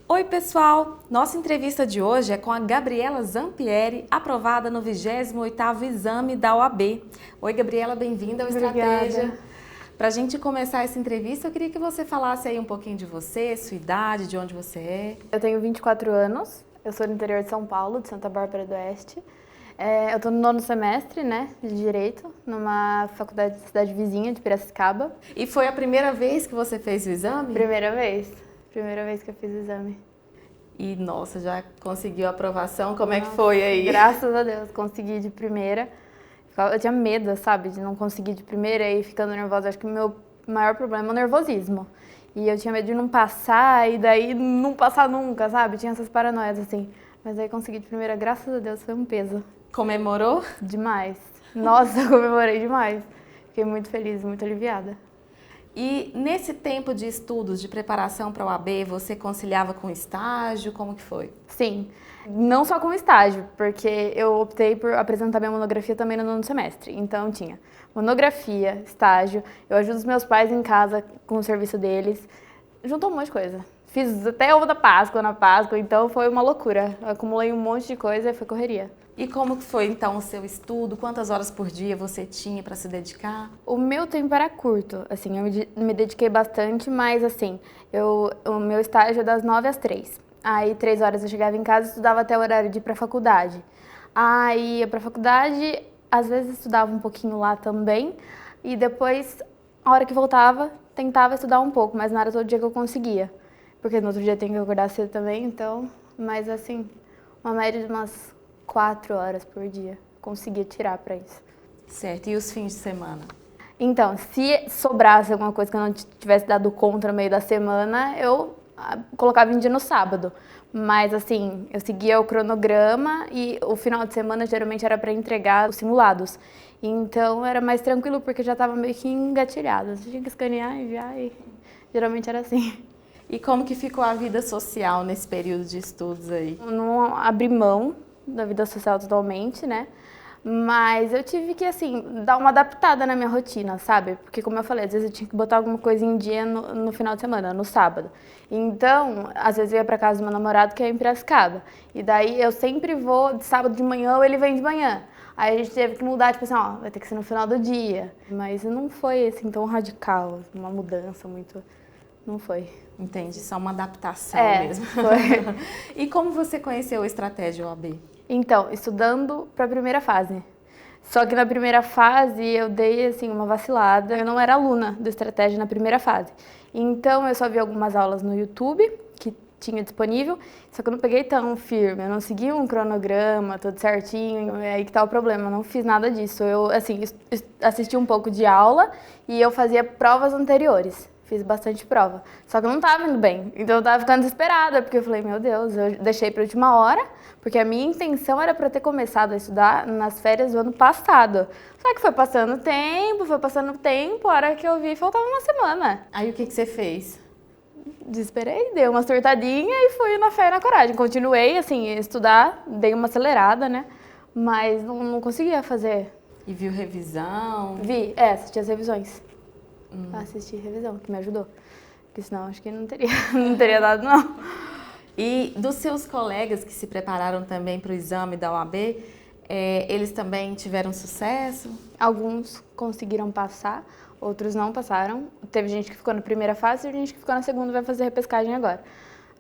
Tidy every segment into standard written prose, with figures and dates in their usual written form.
Oi pessoal, nossa entrevista de hoje é com a Gabriela Zampieri, aprovada no 28º exame da OAB. Oi Gabriela, bem-vinda ao Estratégia. Para a gente começar essa entrevista, eu queria que você falasse aí um pouquinho de você, sua idade, de onde você é. Eu tenho 24 anos, eu sou do interior de São Paulo, de Santa Bárbara do Oeste. Eu estou no 9º semestre, de Direito, numa faculdade de cidade vizinha de Piracicaba. E foi a primeira vez que você fez o exame? Primeira vez que eu fiz o exame. E nossa, já conseguiu a aprovação? Como é que foi aí? Graças a Deus, consegui de primeira. Eu tinha medo, sabe, de não conseguir de primeira e ficando nervosa. Acho que o meu maior problema é o nervosismo. E eu tinha medo de não passar e daí não passar nunca, sabe? Tinha essas paranoias assim. Mas aí consegui de primeira, graças a Deus, foi um peso. Comemorou? Demais. Nossa, comemorei demais. Fiquei muito feliz, muito aliviada. E nesse tempo de estudos, de preparação para a OAB, você conciliava com estágio? Como que foi? Sim, não só com estágio, porque eu optei por apresentar minha monografia também no 9º semestre. Então tinha monografia, estágio, eu ajudo os meus pais em casa com o serviço deles. Juntou um monte de coisa. Fiz até ovo da Páscoa na Páscoa, então foi uma loucura. Eu acumulei um monte de coisa e foi correria. E como que foi então o seu estudo? Quantas horas por dia você tinha para se dedicar? O meu tempo era curto, assim, eu me dediquei bastante, mas assim, o meu estágio é das 9 às 3. Aí 3 horas eu chegava em casa e estudava até o horário de ir para a faculdade. Aí ia para a faculdade, às vezes estudava um pouquinho lá também, e depois, a hora que voltava, tentava estudar um pouco, mas não era todo dia que eu conseguia. Porque no outro dia eu tenho que acordar cedo também, então, mas assim, uma média de umas 4 horas por dia, conseguia tirar para isso. Certo, e os fins de semana? Então, se sobrasse alguma coisa que eu não tivesse dado conta no meio da semana, eu colocava em dia no sábado. Mas assim, eu seguia o cronograma e o final de semana geralmente era para entregar os simulados. Então era mais tranquilo porque já estava meio que engatilhado. Você tinha que escanear, enviar e geralmente era assim. E como que ficou a vida social nesse período de estudos aí? Eu não abri mão da vida social totalmente, Mas eu tive que, assim, dar uma adaptada na minha rotina, sabe? Porque, como eu falei, às vezes eu tinha que botar alguma coisa em dia no final de semana, no sábado. Então, às vezes eu ia pra casa do meu namorado, que é em Piracicaba. E daí eu sempre vou de sábado de manhã ou ele vem de manhã. Aí a gente teve que mudar, tipo assim, ó, vai ter que ser no final do dia. Mas não foi, assim, tão radical, uma mudança muito... Não foi. Entendi, só uma adaptação mesmo. Foi. E como você conheceu a Estratégia OAB? Então, estudando para a primeira fase. Só que na primeira fase eu dei assim uma vacilada. Eu não era aluna do Estratégia na primeira fase. Então eu só vi algumas aulas no YouTube que tinha disponível, só que eu não peguei tão firme, eu não segui um cronograma tudo certinho, é aí que tá o problema, eu não fiz nada disso. Eu assim, assisti um pouco de aula e eu fazia provas anteriores. Fiz bastante prova. Só que eu não tava indo bem. Então eu tava ficando desesperada, porque eu falei, meu Deus, eu deixei pra última hora, porque a minha intenção era pra ter começado a estudar nas férias do ano passado. Só que foi passando tempo, a hora que eu vi, faltava uma semana. Aí o que você fez? Desesperei, dei uma surtadinha e fui na fé e na coragem. Continuei, assim, a estudar, dei uma acelerada, Mas não conseguia fazer. E viu revisão? Vi, assisti as revisões. Assisti revisão, que me ajudou. Porque senão acho que não teria dado, não. E dos seus colegas que se prepararam também para o exame da OAB, eles também tiveram sucesso? Alguns conseguiram passar, outros não passaram. Teve gente que ficou na primeira fase e gente que ficou na segunda vai fazer repescagem agora.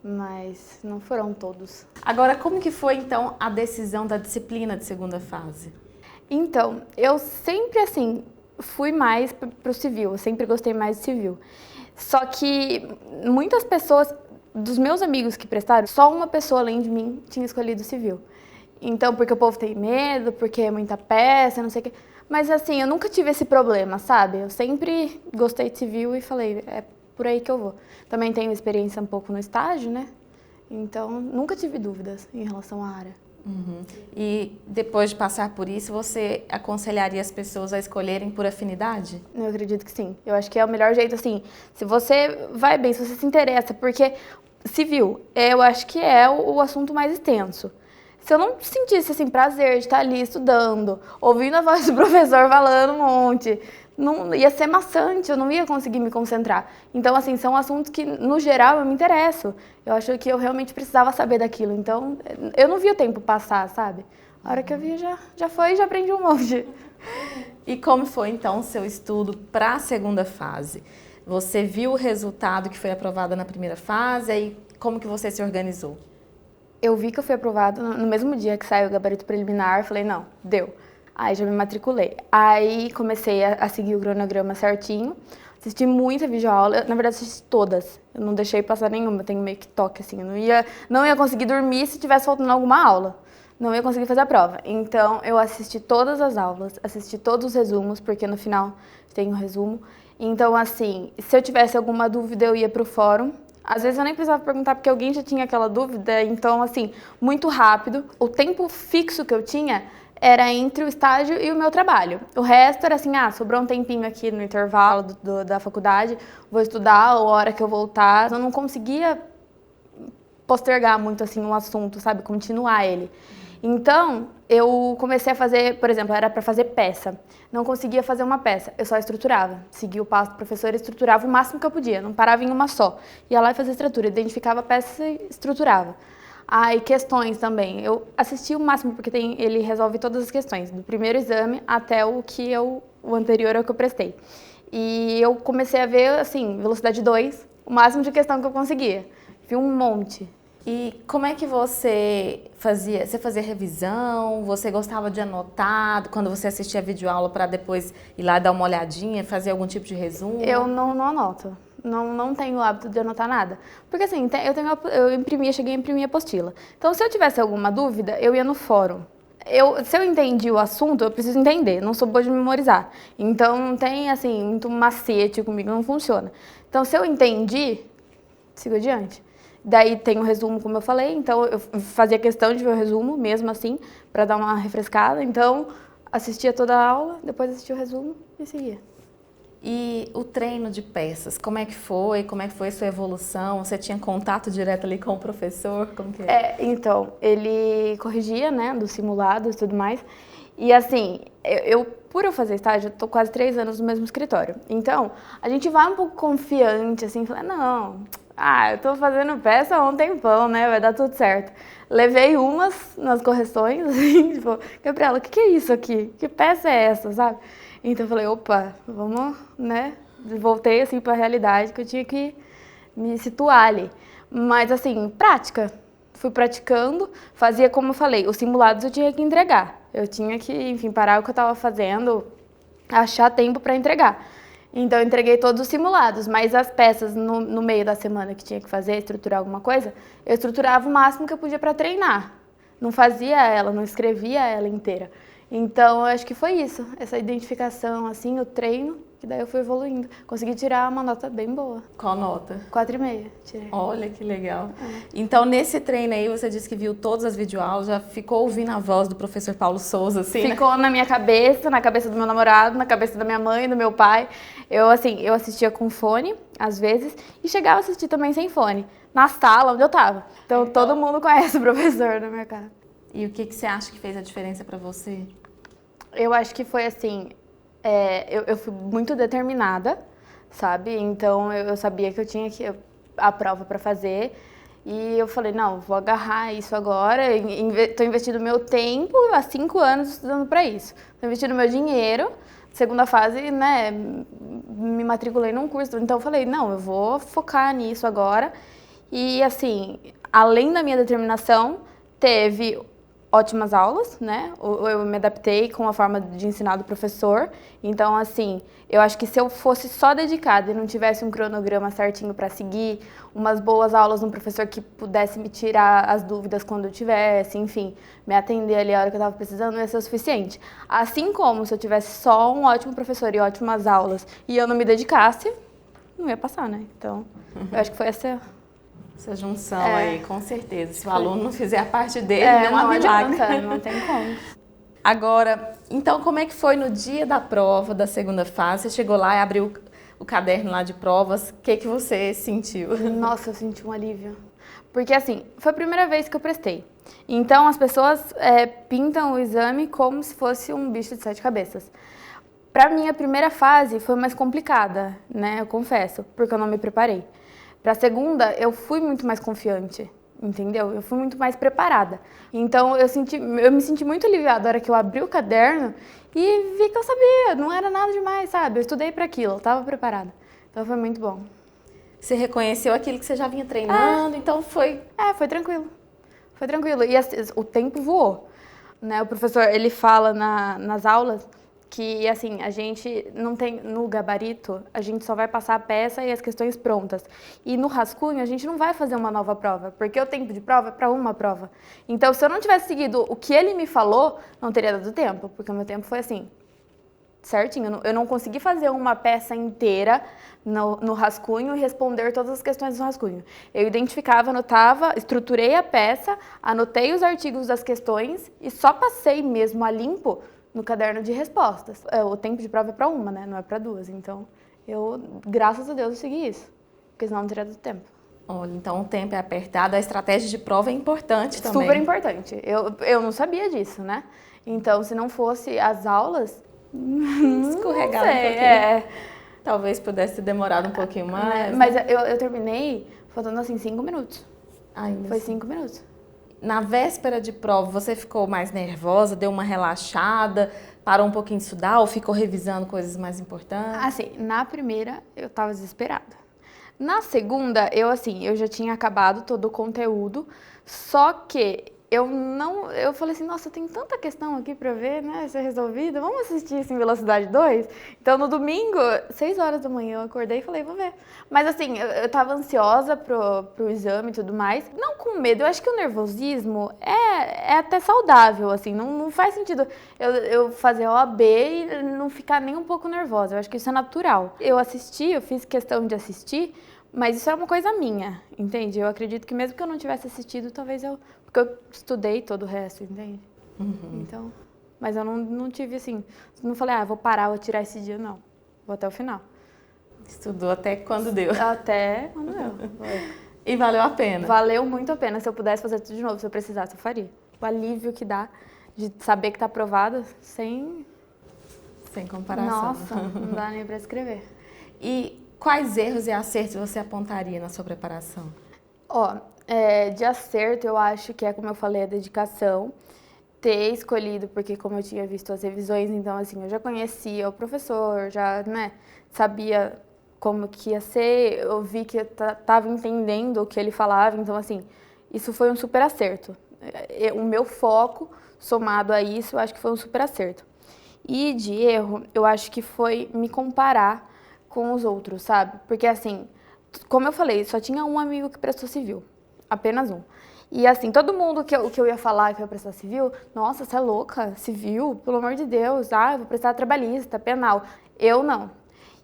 Mas não foram todos. Agora, como que foi então a decisão da disciplina de segunda fase? Então, eu sempre assim... fui mais pro civil, eu sempre gostei mais de civil. Só que muitas pessoas, dos meus amigos que prestaram, só uma pessoa além de mim tinha escolhido civil. Então, porque o povo tem medo, porque é muita peça, não sei o quê. Mas assim, eu nunca tive esse problema, sabe? Eu sempre gostei de civil e falei, é por aí que eu vou. Também tenho experiência um pouco no estágio, Então, nunca tive dúvidas em relação à área. Uhum. E depois de passar por isso, você aconselharia as pessoas a escolherem por afinidade? Eu acredito que sim. Eu acho que é o melhor jeito, assim, se você vai bem, se você se interessa, porque civil, eu acho que é o assunto mais extenso. Se eu não sentisse, assim, prazer de estar ali estudando, ouvindo a voz do professor falando um monte, não ia ser maçante, eu não ia conseguir me concentrar. Então, assim, são assuntos que, no geral, eu me interesso. Eu acho que eu realmente precisava saber daquilo. Então, eu não via o tempo passar, sabe? A hora que eu vi, já foi e já aprendi um monte. E como foi, então, o seu estudo para a segunda fase? Você viu o resultado que foi aprovado na primeira fase, aí como que você se organizou? Eu vi que eu fui aprovada no mesmo dia que saiu o gabarito preliminar, falei, não, deu. Aí já me matriculei. Aí comecei a seguir o cronograma certinho, assisti muita videoaula, na verdade assisti todas, eu não deixei passar nenhuma, eu tenho meio que toque assim, eu não ia conseguir dormir se tivesse faltando alguma aula, não ia conseguir fazer a prova. Então eu assisti todas as aulas, assisti todos os resumos, porque no final tem um resumo. Então assim, se eu tivesse alguma dúvida eu ia pro fórum. Às vezes eu nem precisava perguntar porque alguém já tinha aquela dúvida, então assim, muito rápido. O tempo fixo que eu tinha era entre o estágio e o meu trabalho. O resto era assim, sobrou um tempinho aqui no intervalo da faculdade, vou estudar, a hora que eu voltar. Eu não conseguia postergar muito assim um assunto, sabe, continuar ele. Então, eu comecei a fazer, por exemplo, era para fazer peça. Não conseguia fazer uma peça, eu só estruturava. Seguia o passo do professor e estruturava o máximo que eu podia, não parava em uma só. Ia lá e fazia estrutura, identificava a peça e estruturava. E questões também. Eu assisti o máximo, porque ele resolve todas as questões, do primeiro exame até o anterior ao que eu prestei. E eu comecei a ver, assim, velocidade 2, o máximo de questão que eu conseguia. Vi um monte. E como é que você fazia? Você fazia revisão? Você gostava de anotar quando você assistia a videoaula para depois ir lá dar uma olhadinha, fazer algum tipo de resumo? Eu não anoto. Não tenho o hábito de anotar nada. Porque assim, cheguei a imprimir a apostila. Então, se eu tivesse alguma dúvida, eu ia no fórum. Se eu entendi o assunto, eu preciso entender, não sou boa de memorizar. Então, não tem, assim, muito macete comigo, não funciona. Então, se eu entendi, sigo adiante. Daí tem o resumo, como eu falei, então eu fazia questão de ver o resumo, mesmo assim, para dar uma refrescada. Então, assistia toda a aula, depois assistia o resumo e seguia. E o treino de peças, como é que foi? Como é que foi a sua evolução? Você tinha contato direto ali com o professor? Como que é? Então, ele corrigia, né, dos simulados e tudo mais. E assim, por eu fazer estágio, eu tô quase 3 anos no mesmo escritório. Então, a gente vai um pouco confiante, assim, falar, não, eu tô fazendo peça há um tempão, né, vai dar tudo certo. Levei umas nas correções, assim, tipo, Gabriela, o que é isso aqui? Que peça é essa, sabe? Então eu falei, opa, vamos, né? Voltei assim para a realidade que eu tinha que me situar ali. Mas assim, prática. Fui praticando, fazia como eu falei, os simulados eu tinha que entregar. Eu tinha que, enfim, parar o que eu estava fazendo, achar tempo para entregar. Então eu entreguei todos os simulados, mas as peças no meio da semana que tinha que fazer, estruturar alguma coisa, eu estruturava o máximo que eu podia para treinar. Não fazia ela, não escrevia ela inteira. Então, eu acho que foi isso, essa identificação, assim, o treino, que daí eu fui evoluindo. Consegui tirar uma nota bem boa. Qual nota? 4,5, tirei. Olha, que legal. Então, nesse treino aí, você disse que viu todas as videoaulas, já ficou ouvindo a voz do professor Paulo Souza, assim, Ficou na minha cabeça, na cabeça do meu namorado, na cabeça da minha mãe, do meu pai. Eu assistia com fone, às vezes, e chegava a assistir também sem fone, na sala onde eu tava. Então, todo mundo conhece o professor na minha casa. E o que você acha que fez a diferença para você? Eu acho que foi assim, eu fui muito determinada, sabe? Então eu sabia que eu tinha a prova para fazer e eu falei, não, vou agarrar isso agora, estou investindo meu tempo há 5 anos estudando para isso. Estou investindo meu dinheiro, segunda fase, né, me matriculei num curso, então eu falei, não, eu vou focar nisso agora. E assim, além da minha determinação, teve ótimas aulas, né? Eu me adaptei com a forma de ensinar do professor. Então, assim, eu acho que se eu fosse só dedicada e não tivesse um cronograma certinho para seguir, umas boas aulas de um professor que pudesse me tirar as dúvidas quando eu tivesse, enfim, me atender ali a hora que eu estava precisando, não ia ser o suficiente. Assim como se eu tivesse só um ótimo professor e ótimas aulas e eu não me dedicasse, não ia passar, né? Então, eu acho que foi essa junção aí, com certeza. Se o aluno não fizer a parte dele, não adianta, não tem como. Agora, então como é que foi no dia da prova da segunda fase? Você chegou lá e abriu o caderno lá de provas, o que você sentiu? Nossa, eu senti um alívio. Porque assim, foi a primeira vez que eu prestei. Então as pessoas pintam o exame como se fosse um bicho de 7 cabeças. Para mim, a primeira fase foi mais complicada, né? Eu confesso, porque eu não me preparei. Para a segunda, eu fui muito mais confiante, entendeu? Eu fui muito mais preparada. Então, eu me senti muito aliviada na hora que eu abri o caderno e vi que eu sabia, não era nada demais, sabe? Eu estudei para aquilo, eu estava preparada. Então, foi muito bom. Você reconheceu aquilo que você já vinha treinando, então foi... Foi tranquilo. Foi tranquilo. E o tempo voou, né? O professor, ele fala nas aulas que, assim, a gente não tem, no gabarito, a gente só vai passar a peça e as questões prontas. E no rascunho, a gente não vai fazer uma nova prova, porque o tempo de prova é para uma prova. Então, se eu não tivesse seguido o que ele me falou, não teria dado tempo, porque o meu tempo foi assim, certinho. Eu não consegui fazer uma peça inteira no rascunho e responder todas as questões do rascunho. Eu identificava, anotava, estruturei a peça, anotei os artigos das questões e só passei mesmo a limpo no caderno de respostas. O tempo de prova é para uma, né? Não é para duas. Então, graças a Deus, eu segui isso, porque senão não teria dado tempo. Olha, então o tempo é apertado, a estratégia de prova é importante também. Super importante. Eu não sabia disso, né? Então, se não fosse as aulas... Escorregado um pouquinho. Talvez pudesse ter demorado um pouquinho mais. Mas eu terminei faltando assim 5 minutos. Ainda Foi assim. 5 minutos. Na véspera de prova, você ficou mais nervosa, deu uma relaxada, parou um pouquinho de estudar ou ficou revisando coisas mais importantes? Assim, na primeira eu tava desesperada. Na segunda, eu já tinha acabado todo o conteúdo, só que eu falei assim, nossa, tem tanta questão aqui pra ver, né, ser resolvida, vamos assistir isso em velocidade 2? Então, no domingo, 6 horas da manhã, eu acordei e falei, vou ver. Mas assim, eu tava ansiosa pro exame e tudo mais, não com medo, eu acho que o nervosismo é até saudável, assim, não faz sentido eu fazer OAB e não ficar nem um pouco nervosa, eu acho que isso é natural. Eu fiz questão de assistir, mas isso é uma coisa minha, entende? Eu acredito que mesmo que eu não tivesse assistido, talvez porque eu estudei todo o resto, entende? Uhum. Então, mas eu não tive assim, não falei, vou parar, vou tirar esse dia, não. Vou até o final. Estudou até quando deu. Até quando deu. E valeu a pena. Valeu muito a pena. Se eu pudesse fazer tudo de novo, se eu precisasse, eu faria. O alívio que dá de saber que tá aprovado sem comparação. Nossa, não dá nem pra escrever. E quais erros e acertos você apontaria na sua preparação? De acerto, eu acho que como eu falei, a dedicação. Ter escolhido, porque como eu tinha visto as revisões, então assim, eu já conhecia o professor, já, né, sabia como que ia ser, eu vi que eu tava entendendo o que ele falava, então assim, isso foi um super acerto. O meu foco, somado a isso, eu acho que foi um super acerto. E de erro, eu acho que foi me comparar com os outros, sabe? Porque assim, como eu falei, só tinha um amigo que prestou civil, apenas um. E assim, todo mundo que eu ia falar que eu ia prestar civil, nossa, você é louca, civil, pelo amor de Deus, eu vou prestar trabalhista, penal. Eu não.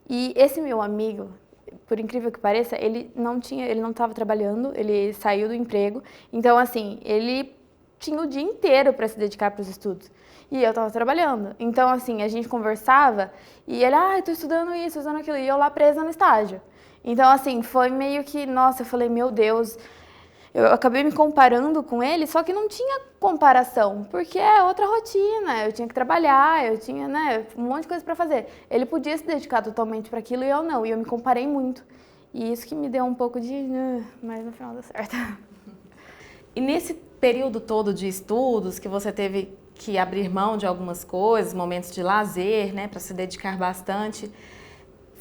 E esse meu amigo, por incrível que pareça, ele não estava trabalhando, ele saiu do emprego, então assim, ele tinha o dia inteiro para se dedicar para os estudos. E eu estava trabalhando. Então assim, a gente conversava e ele, tô estudando isso, estudando aquilo, e eu lá presa no estágio. Então assim, foi meio que, nossa, eu falei, meu Deus, eu acabei me comparando com ele, só que não tinha comparação, porque é outra rotina, eu tinha que trabalhar, eu tinha, né, um monte de coisa para fazer. Ele podia se dedicar totalmente para aquilo e eu não, e eu me comparei muito. E isso que me deu um pouco de... mas no final deu certo. E nesse período todo de estudos, que você teve que abrir mão de algumas coisas, momentos de lazer, né, para se dedicar bastante,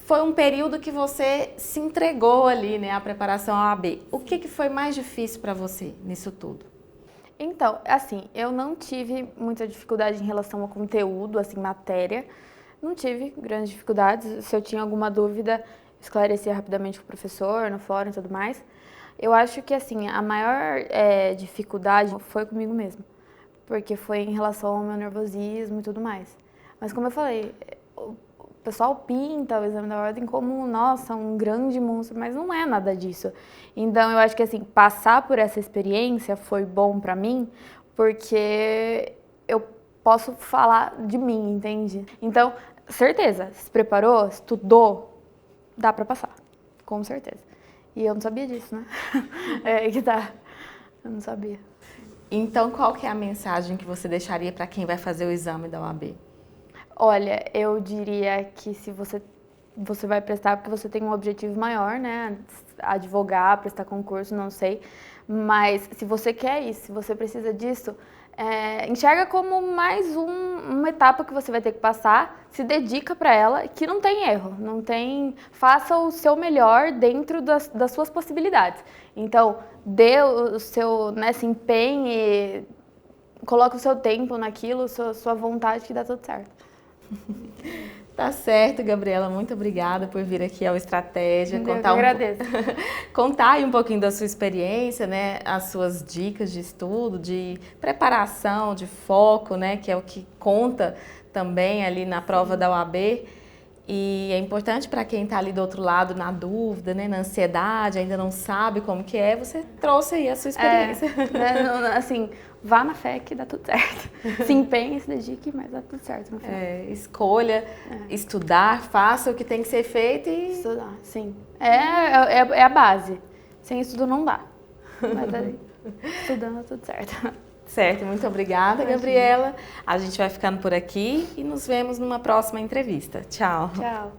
foi um período que você se entregou ali, né, à preparação à OAB. O que foi mais difícil para você nisso tudo? Então, assim, eu não tive muita dificuldade em relação ao conteúdo, assim, matéria. Não tive grandes dificuldades. Se eu tinha alguma dúvida, esclarecia rapidamente com o professor, no fórum e tudo mais. Eu acho que, assim, a maior dificuldade foi comigo mesma, porque foi em relação ao meu nervosismo e tudo mais. Mas, como eu falei, o pessoal pinta o exame da ordem como, nossa, um grande monstro, mas não é nada disso. Então, eu acho que, assim, passar por essa experiência foi bom pra mim, porque eu posso falar de mim, entende? Então, certeza, se preparou, estudou, dá pra passar, com certeza. E eu não sabia disso, né? Eu não sabia. Então, qual que é a mensagem que você deixaria para quem vai fazer o exame da OAB? Olha, eu diria que se você vai prestar porque você tem um objetivo maior, né? Advogar, prestar concurso, não sei. Mas se você quer isso, se você precisa disso, enxerga como mais uma etapa que você vai ter que passar, se dedica para ela, que não tem erro, não tem, faça o seu melhor dentro das suas possibilidades. Então, dê o seu, né, se empenhe, coloque o seu tempo naquilo, sua vontade, que dá tudo certo. Tá certo, Gabriela, muito obrigada por vir aqui ao Estratégia. Eu agradeço. Contar aí um pouquinho da sua experiência, né? As suas dicas de estudo, de preparação, de foco, né? Que é o que conta também ali na prova da OAB. E é importante para quem está ali do outro lado, na dúvida, né? Na ansiedade, ainda não sabe como que é, você trouxe aí a sua experiência. Assim, vá na fé que dá tudo certo. Se empenhe, se dedique, mas dá tudo certo no final. Escolha, estudar, faça o que tem que ser feito e... Estudar, sim. É a base. Sem estudo não dá. Mas aí, estudando, tudo certo. Certo, muito obrigada, Gabriela. A gente vai ficando por aqui e nos vemos numa próxima entrevista. Tchau. Tchau.